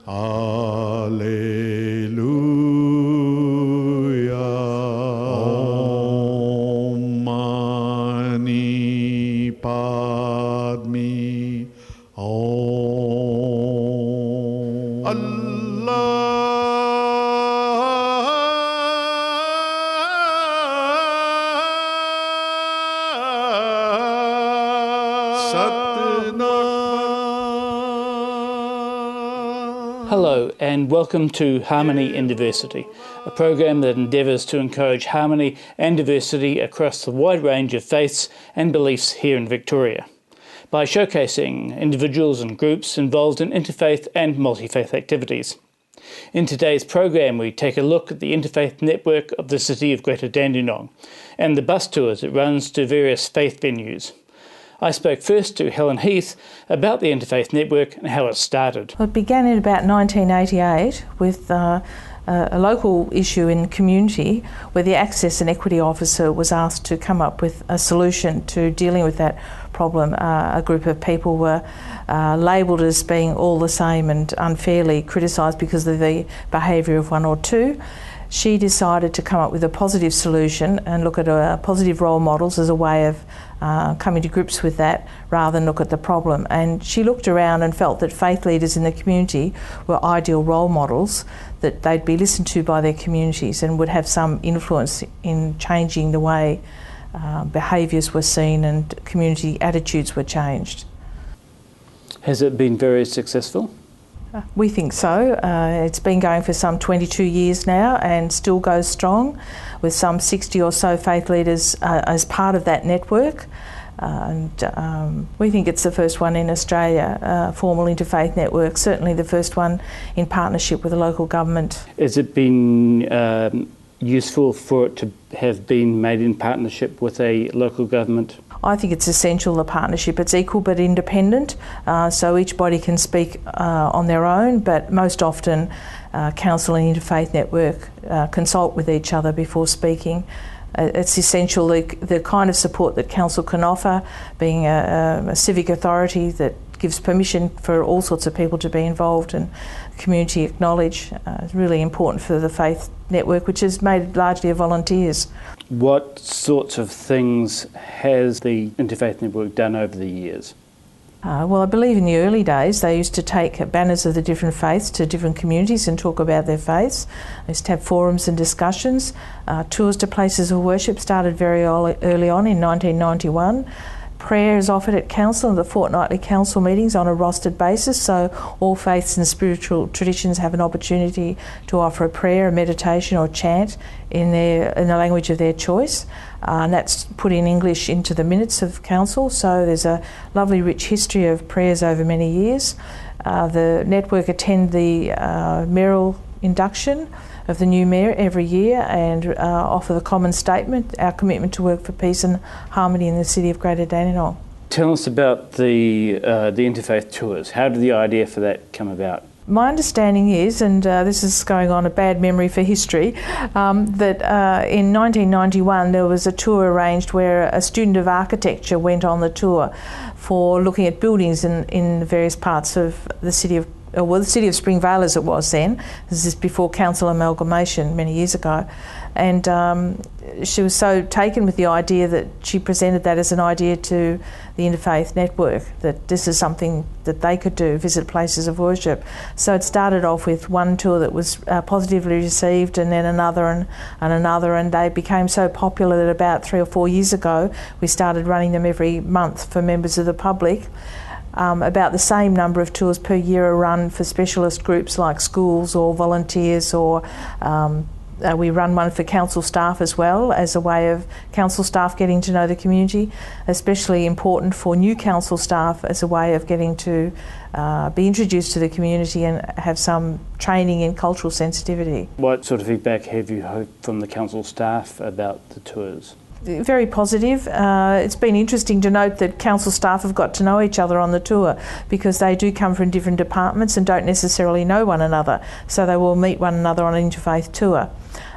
Alleluia. Om Mani Padme. Om. Allah. Hello and welcome to Harmony in Diversity, a program that endeavours to encourage harmony and diversity across the wide range of faiths and beliefs here in Victoria, by showcasing individuals and groups involved in interfaith and multi-faith activities. In today's program, we take a look at the Interfaith network of the City of Greater Dandenong and the bus tours it runs to various faith venues. I spoke first to Helen Heath about the Interfaith network and how it started. Well, it began in about 1988 with a local issue in the community where the Access and Equity Officer was asked to come up with a solution to dealing with that problem. A group of people were labelled as being all the same and unfairly criticised because of the behaviour of one or two. She decided to come up with a positive solution and look at positive role models as a way of coming to grips with that rather than look at the problem. And she looked around and felt that faith leaders in the community were ideal role models, that they'd be listened to by their communities and would have some influence in changing the way behaviours were seen and community attitudes were changed. Has it been very successful? We think so. It's been going for some 22 years now and still goes strong, with some 60 or so faith leaders as part of that network. We think it's the first one in Australia, formal interfaith network, certainly the first one in partnership with the local government. Has it been useful for it to have been made in partnership with a local government? I think it's essential, the partnership. It's equal but independent, so each body can speak on their own, but most often Council and Interfaith Network consult with each other before speaking. It's essential, the kind of support that Council can offer, being a civic authority that gives permission for all sorts of people to be involved and community acknowledge. It's really important for the Faith Network, which is made largely of volunteers. What sorts of things has the Interfaith Network done over the years? Well, I believe in the early days they used to take banners of the different faiths to different communities and talk about their faiths. They used to have forums and discussions. Tours to places of worship started very early on in 1991. Prayer is offered at council and the fortnightly council meetings on a rostered basis, so all faiths and spiritual traditions have an opportunity to offer a prayer, a meditation or chant in the language of their choice. And that's put in English into the minutes of council, so there's a lovely rich history of prayers over many years. The network attend the mayoral induction of the new mayor every year and offer the common statement, our commitment to work for peace and harmony in the City of Greater Dandenong. Tell us about the Interfaith tours. How did the idea for that come about? My understanding is, and this is going on a bad memory for history, that in 1991 there was a tour arranged where a student of architecture went on the tour for looking at buildings in various parts of the city of the city of Springvale as it was then. This is before council amalgamation many years ago. And she was so taken with the idea that she presented that as an idea to the Interfaith Network, that this is something that they could do, visit places of worship. So it started off with one tour that was positively received, and then another and another, and they became so popular that about 3 or 4 years ago we started running them every month for members of the public. About the same number of tours per year are run for specialist groups like schools or volunteers, or we run one for council staff as well, as a way of council staff getting to know the community, especially important for new council staff as a way of getting to be introduced to the community and have some training in cultural sensitivity. What sort of feedback have you heard from the council staff about the tours? Very positive. It's been interesting to note that council staff have got to know each other on the tour, because they do come from different departments and don't necessarily know one another, so they will meet one another on an interfaith tour.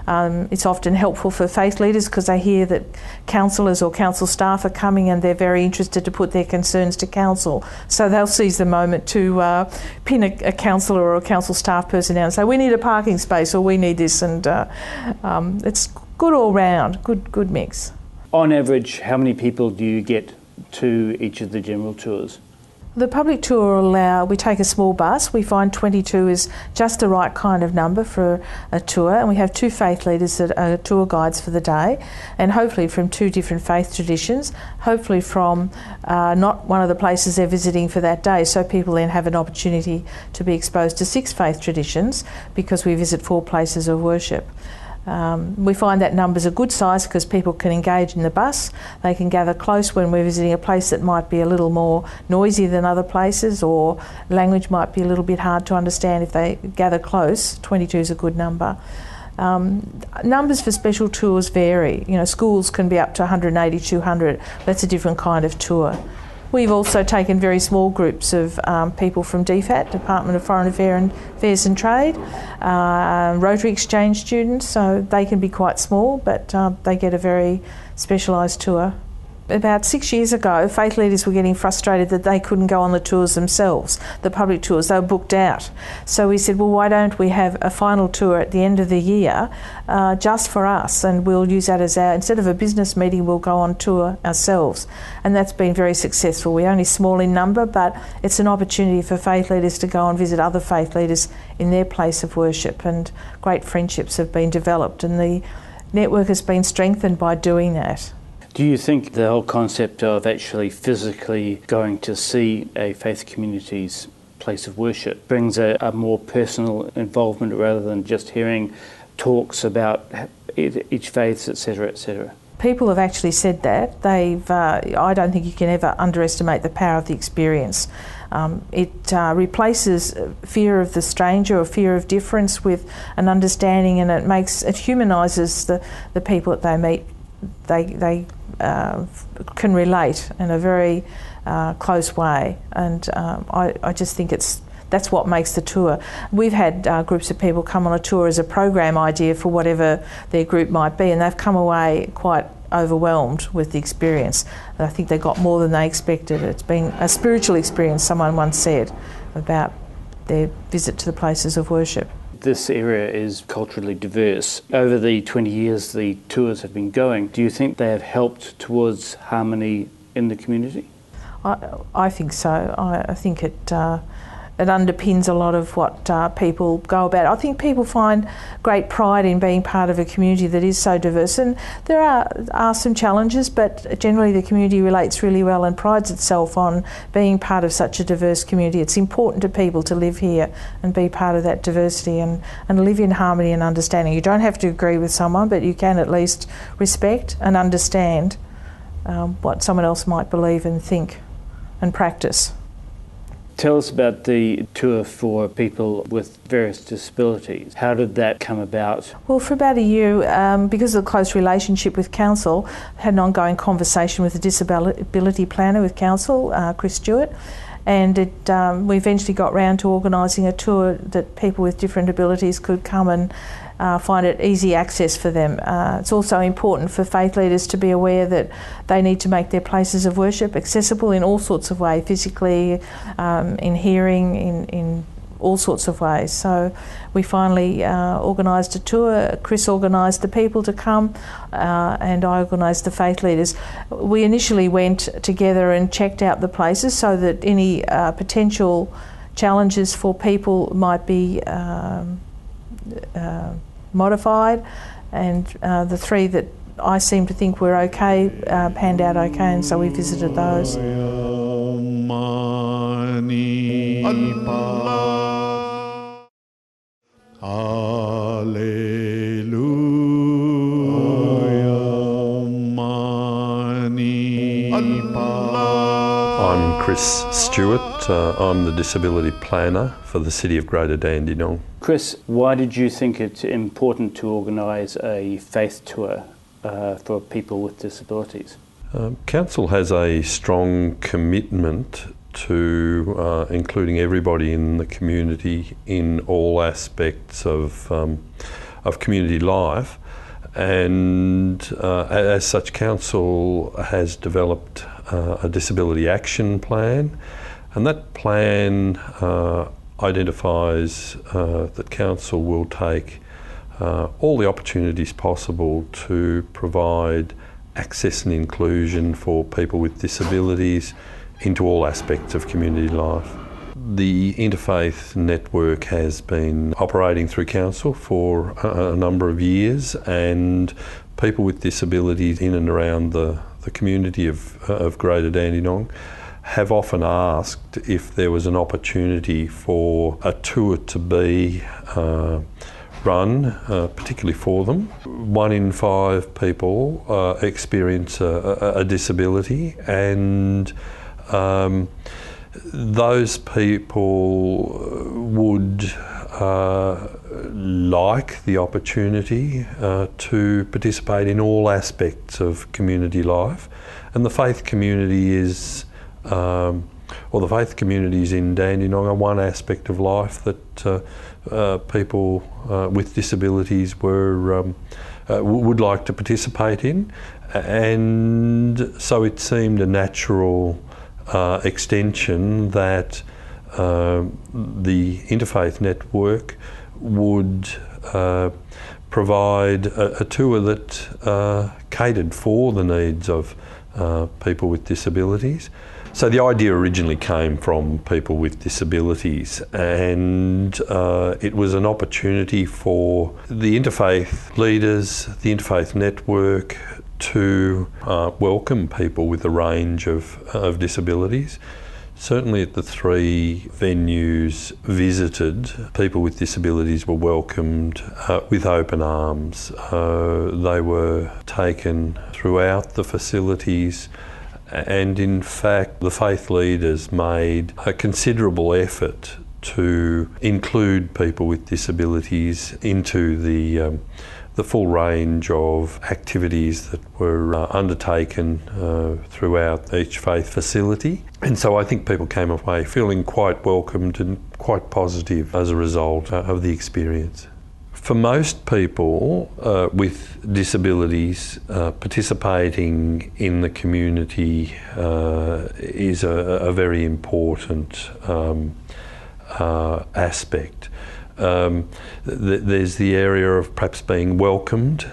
It's often helpful for faith leaders because they hear that councillors or council staff are coming and they're very interested to put their concerns to council. So they'll seize the moment to pin a councillor or a council staff person down and say, we need a parking space or we need this, and it's good all round, good mix. On average, how many people do you get to each of the general tours? The public tour we take a small bus. We find 22 is just the right kind of number for a tour, and we have 2 faith leaders that are tour guides for the day, and hopefully from 2 different faith traditions, hopefully from not one of the places they're visiting for that day, so people then have an opportunity to be exposed to 6 faith traditions because we visit 4 places of worship. We find that numbers a good size because people can engage in the bus. They can gather close when we're visiting a place that might be a little more noisy than other places, or language might be a little bit hard to understand. If they gather close, 22 is a good number. Numbers for special tours vary. You know, schools can be up to 180, 200. That's a different kind of tour. We've also taken very small groups of people from DFAT, Department of Foreign Affairs and Trade, Rotary Exchange students, so they can be quite small, but they get a very specialised tour. About 6 years ago, faith leaders were getting frustrated that they couldn't go on the tours themselves, the public tours. They were booked out. So we said, well, why don't we have a final tour at the end of the year just for us, and we'll use that as instead of a business meeting, we'll go on tour ourselves. And that's been very successful. We're only small in number, but it's an opportunity for faith leaders to go and visit other faith leaders in their place of worship, and great friendships have been developed, and the network has been strengthened by doing that. Do you think the whole concept of actually physically going to see a faith community's place of worship brings a more personal involvement rather than just hearing talks about each faith, etc., etc.? People have actually said that. I don't think you can ever underestimate the power of the experience. It replaces fear of the stranger or fear of difference with an understanding, and it humanises the people that they meet. They can relate in a very close way, and I just think that's what makes the tour. We've had groups of people come on a tour as a program idea for whatever their group might be, and they've come away quite overwhelmed with the experience. I think they got more than they expected. It's been a spiritual experience, someone once said, about their visit to the places of worship. This area is culturally diverse. Over the 20 years the tours have been going, do you think they have helped towards harmony in the community? I think so. I think it underpins a lot of what people go about. I think people find great pride in being part of a community that is so diverse, and there are some challenges, but generally the community relates really well and prides itself on being part of such a diverse community. It's important to people to live here and be part of that diversity and live in harmony and understanding. You don't have to agree with someone, but you can at least respect and understand what someone else might believe and think and practice. Tell us about the tour for people with various disabilities. How did that come about? Well, for about a year, because of the close relationship with Council, I had an ongoing conversation with the disability planner with Council, Chris Stewart, and we eventually got round to organising a tour that people with different abilities could come and find it easy access for them. It's also important for faith leaders to be aware that they need to make their places of worship accessible in all sorts of ways, physically, in hearing, in all sorts of ways. So we finally organised a tour. Chris organised the people to come, and I organised the faith leaders. We initially went together and checked out the places so that any potential challenges for people might be modified, and the 3 that I seem to think were okay panned out okay, and so we visited those. I'm Chris Stewart. I'm the disability planner for the City of Greater Dandenong. Chris, why did you think it's important to organise a faith tour for people with disabilities? Council has a strong commitment to including everybody in the community in all aspects of community life, and as such, Council has developed a disability action plan, and that plan identifies that Council will take all the opportunities possible to provide access and inclusion for people with disabilities into all aspects of community life. The Interfaith network has been operating through Council for a number of years, and people with disabilities in and around the community of Greater Dandenong have often asked if there was an opportunity for a tour to be run, particularly for them. 1 in 5 people experience a disability, and those people would like the opportunity to participate in all aspects of community life, and the faith community is, or the faith communities in Dandenong are one aspect of life that people with disabilities would like to participate in, and so it seemed a natural extension that the Interfaith network would provide a tour that catered for the needs of people with disabilities. So the idea originally came from people with disabilities, and it was an opportunity for the Interfaith leaders, the Interfaith network, to welcome people with a range of disabilities. Certainly at the 3 venues visited, people with disabilities were welcomed with open arms. They were taken throughout the facilities, and in fact the faith leaders made a considerable effort to include people with disabilities into the full range of activities that were undertaken throughout each faith facility. And so I think people came away feeling quite welcomed and quite positive as a result of the experience. For most people with disabilities, participating in the community is a very important aspect. There's the area of perhaps being welcomed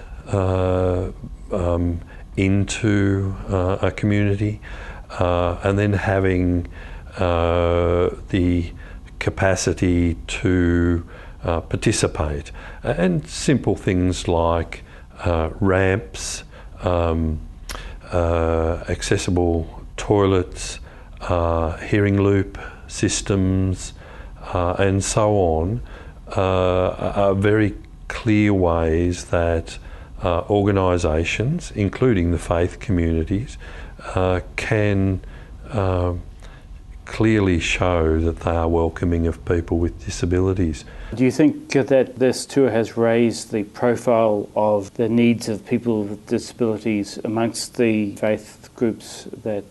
into a community, and then having the capacity to participate. And simple things like ramps, accessible toilets, hearing loop systems, and so on, are very clear ways that organisations, including the faith communities, can clearly show that they are welcoming of people with disabilities. Do you think that this tour has raised the profile of the needs of people with disabilities amongst the faith groups that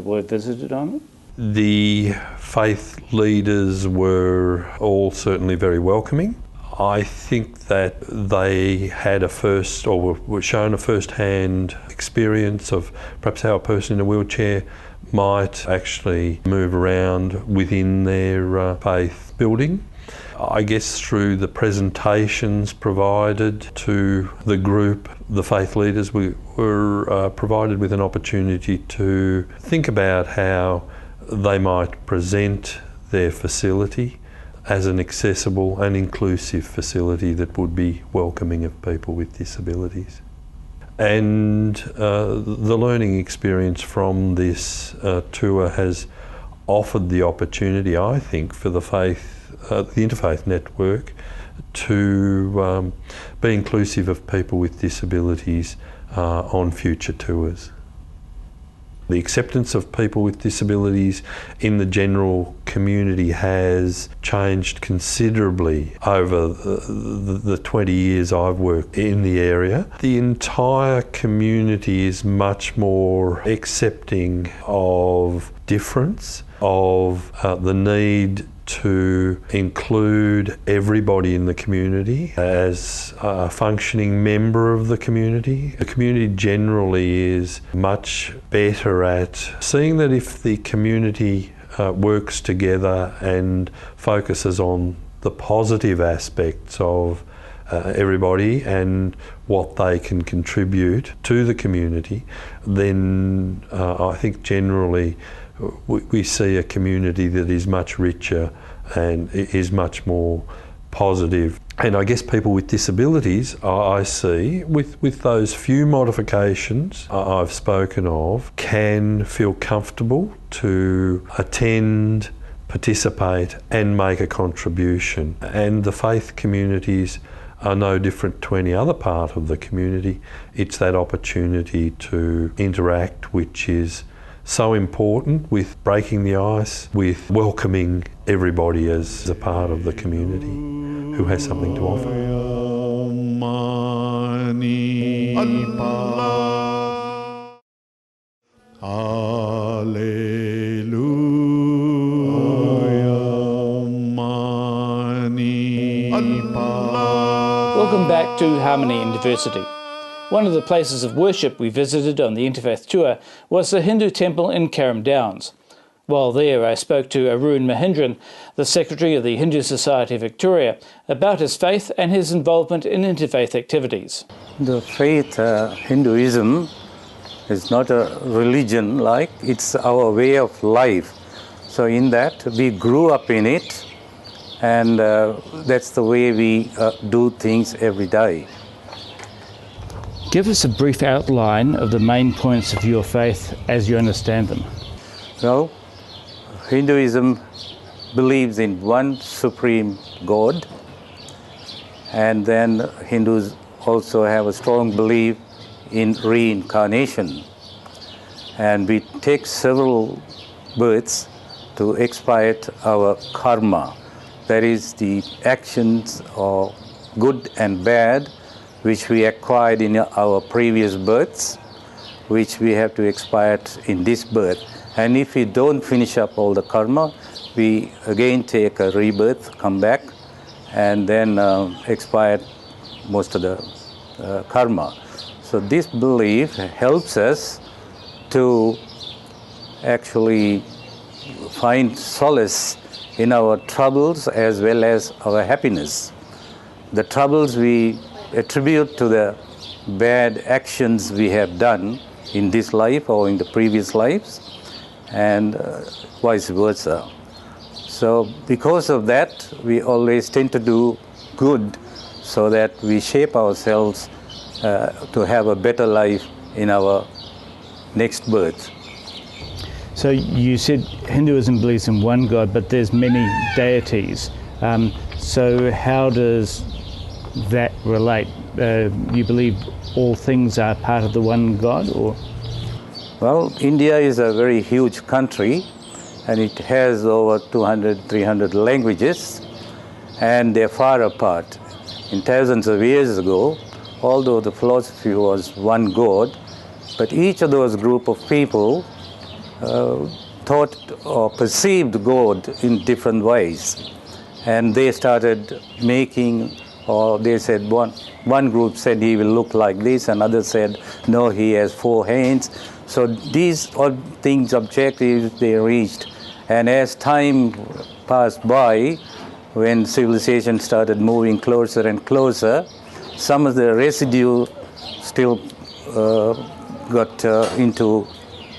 were visited on it? The faith leaders were all certainly very welcoming. I think that they had were shown a first-hand experience of perhaps how a person in a wheelchair might actually move around within their faith building. I guess through the presentations provided to the group, the faith leaders were provided with an opportunity to think about how they might present their facility as an accessible and inclusive facility that would be welcoming of people with disabilities. And the learning experience from this tour has offered the opportunity, I think, for the Interfaith network to be inclusive of people with disabilities on future tours. The acceptance of people with disabilities in the general community has changed considerably over the 20 years I've worked in the area. The entire community is much more accepting of difference, of the need to include everybody in the community as a functioning member of the community. The community generally is much better at seeing that if the community works together and focuses on the positive aspects of everybody and what they can contribute to the community, then I think generally we see a community that is much richer and is much more positive. And I guess people with disabilities, I see, with those few modifications I've spoken of, can feel comfortable to attend, participate and make a contribution. And the faith communities are no different to any other part of the community. It's that opportunity to interact which is so important, with breaking the ice, with welcoming everybody as a part of the community who has something to offer. Welcome back to Harmony in Diversity. One of the places of worship we visited on the Interfaith tour was the Hindu temple in Carrum Downs. While there, I spoke to Arun Mahindran, the Secretary of the Hindu Society of Victoria, about his faith and his involvement in interfaith activities. The faith, Hinduism, is not a religion it's our way of life. So in that, we grew up in it, and that's the way we do things every day. Give us a brief outline of the main points of your faith as you understand them. Well, Hinduism believes in one supreme God, and then Hindus also have a strong belief in reincarnation. And we take several births to expiate our karma. That is the actions of good and bad which we acquired in our previous births, which we have to expiate in this birth. And if we don't finish up all the karma, we again take a rebirth, come back, and then expiate most of the karma. So this belief helps us to actually find solace in our troubles as well as our happiness. The troubles we attribute to the bad actions we have done in this life or in the previous lives, and vice versa. So because of that, we always tend to do good so that we shape ourselves to have a better life in our next birth. So you said Hinduism believes in one God, but there's many deities. So how does that relate? You believe all things are part of the one God, or? Well, India is a very huge country, and it has over 200, 300 languages, and they're far apart. In thousands of years ago, although the philosophy was one God, but each of those group of people thought or perceived God in different ways. And they started making, or they said, one group said he will look like this, and others said, no, he has 4 hands. So these all things, objectives, they reached. And as time passed by, when civilization started moving closer and closer, some of the residue still got into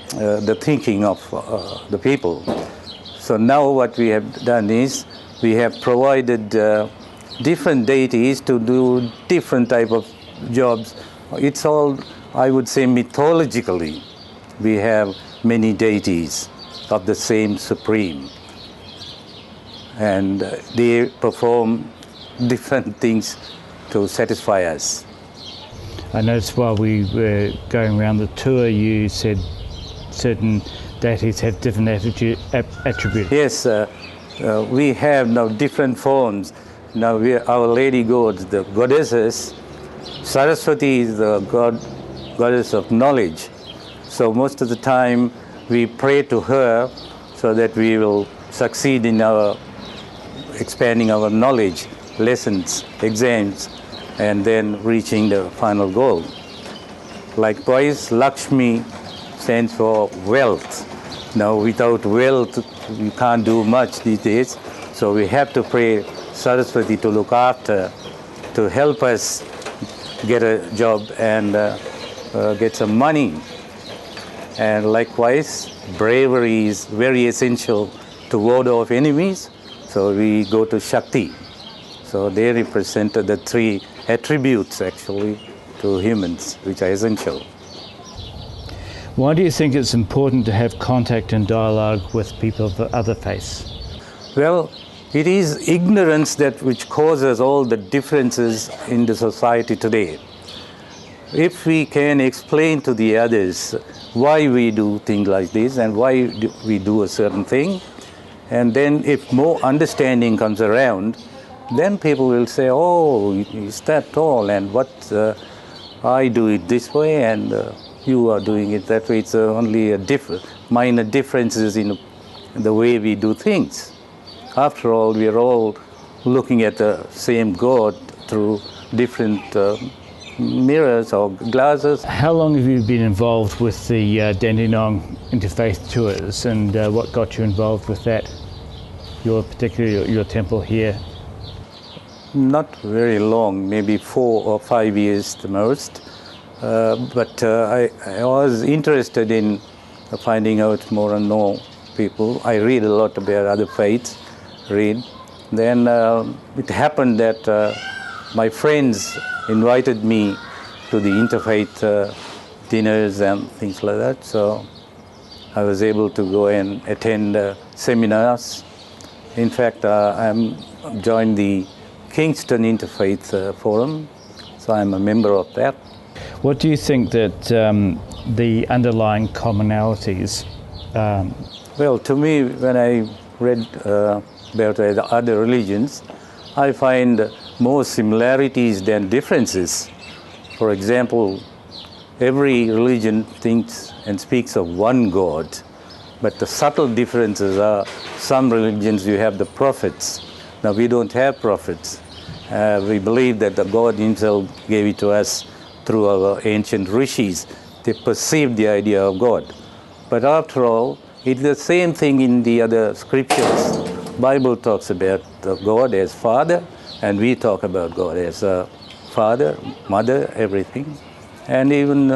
the thinking of the people. So now what we have done is we have provided different deities to do different type of jobs. It's all, I would say, mythologically. We have many deities of the same Supreme, and they perform different things to satisfy us. I noticed while we were going around the tour, you said certain deities have different attributes? Yes, we have now different forms. Now our lady gods, the goddesses. Saraswati is the goddess of knowledge. So most of the time we pray to her so that we will succeed in our expanding our knowledge, lessons, exams, and then reaching the final goal. Likewise, Lakshmi stands for wealth. Now without wealth, you can't do much these days. So we have to pray Saraswati to look after, to help us get a job and get some money. And likewise, bravery is very essential to ward off enemies. So we go to Shakti. So they represent the three attributes actually to humans, which are essential. Why do you think it's important to have contact and dialogue with people of other faiths? Well, it is ignorance that which causes all the differences in the society today. If we can explain to the others why we do things like this and why we do a certain thing, and then if more understanding comes around, then people will say, oh, is that all? And what I do it this way and you are doing it that way. It's only a minor differences in the way we do things. After all, we are all looking at the same God through different mirrors or glasses. How long have you been involved with the Dandenong Interfaith tours, and what got you involved with that? Particularly your temple here? Not very long, maybe 4 or 5 years the most. But I was interested in finding out more and more people. I read a lot about other faiths, Then it happened that my friends invited me to the Interfaith dinners and things like that. So I was able to go and attend seminars. In fact, I joined the Kingston Interfaith Forum, so I'm a member of that. What do you think that the underlying commonalities? Well, to me, when I read about other religions, I find more similarities than differences. For example, every religion thinks and speaks of one God, but the subtle differences are some religions you have the prophets. Now we don't have prophets. We believe that the God himself gave it to us through our ancient rishis. They perceived the idea of God. But after all, it's the same thing in the other scriptures. Bible talks about God as Father, and we talk about God as Father, Mother, everything. And even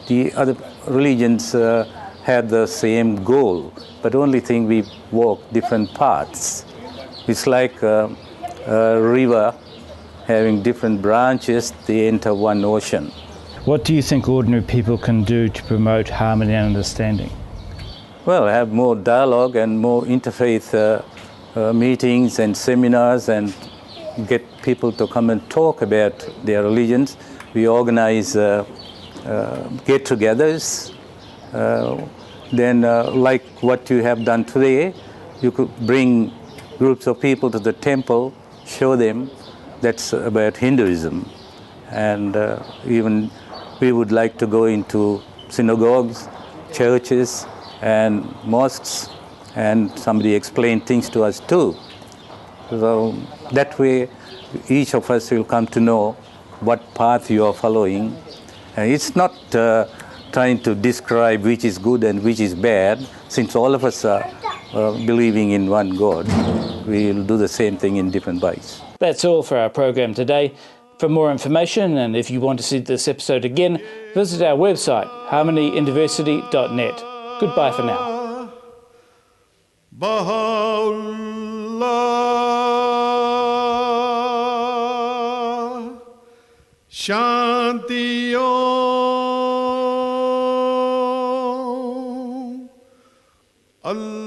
the other religions have the same goal, but only thing we walk different paths. It's like a river having different branches, they enter one ocean. What do you think ordinary people can do to promote harmony and understanding? Well, have more dialogue and more interfaith meetings and seminars, and get people to come and talk about their religions. We organize get-togethers. Then, like what you have done today, you could bring groups of people to the temple, show them that's about Hinduism. And even we would like to go into synagogues, churches, and mosques, and somebody explain things to us too. So that way, each of us will come to know what path you are following. And it's not trying to describe which is good and which is bad. Since all of us are believing in one God, we will do the same thing in different ways. That's all for our program today. For more information, and if you want to see this episode again, visit our website, harmonyuniversity.net. Goodbye for now. Baha'u'llah, Shanti Om, Allah.